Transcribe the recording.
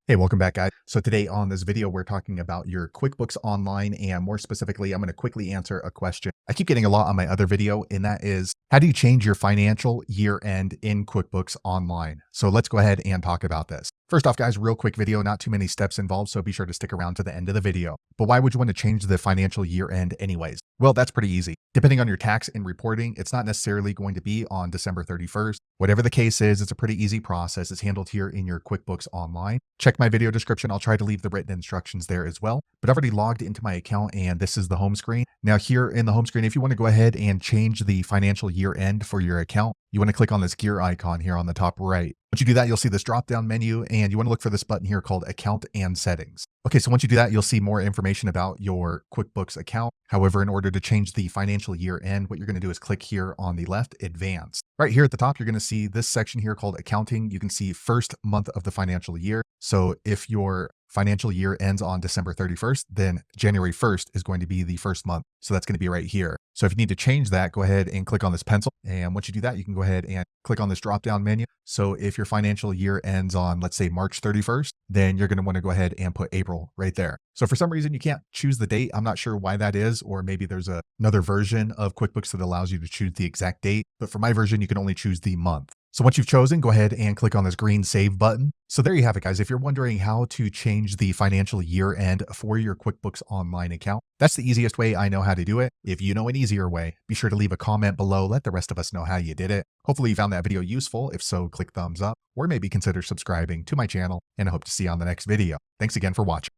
Hey, welcome back, guys. So today on this video, we're talking about your QuickBooks Online, and more specifically, I'm going to quickly answer a question I keep getting a lot on my other video, and that is, how do you change your financial year end in QuickBooks Online? So let's go ahead and talk about this. First off, guys, real quick video, not too many steps involved, so be sure to stick around to the end of the video. But why would you want to change the financial year end anyways? Well, that's pretty easy. Depending on your tax and reporting, it's not necessarily going to be on December 31st. Whatever the case is, it's a pretty easy process. It's handled here in your QuickBooks Online. Check my video description. I'll try to leave the written instructions there as well. But I've already logged into my account and this is the home screen. Now here in the home screen, if you want to go ahead and change the financial year end for your account, you want to click on this gear icon here on the top right. Once you do that, you'll see this drop-down menu and you want to look for this button here called Account and Settings. Okay, so once you do that, you'll see more information about your QuickBooks account. However, in order to change the financial year end, what you're going to do is click here on the left, Advanced. Right here at the top, you're going to see this section here called Accounting. You can see first month of the financial year. So if your financial year ends on December 31st, then January 1st is going to be the first month. So that's going to be right here. So if you need to change that, go ahead and click on this pencil. And once you do that, you can go ahead and click on this drop-down menu. So if your financial year ends on, let's say, March 31st, then you're going to want to go ahead and put April right there. So for some reason, you can't choose the date. I'm not sure why that is, or maybe there's another version of QuickBooks that allows you to choose the exact date. But for my version, you can only choose the month. So once you've chosen, go ahead and click on this green save button. So there you have it, guys. If you're wondering how to change the financial year end for your QuickBooks Online account, that's the easiest way I know how to do it. If you know an easier way, be sure to leave a comment below. Let the rest of us know how you did it. Hopefully you found that video useful. If so, click thumbs up or maybe consider subscribing to my channel, and I hope to see you on the next video. Thanks again for watching.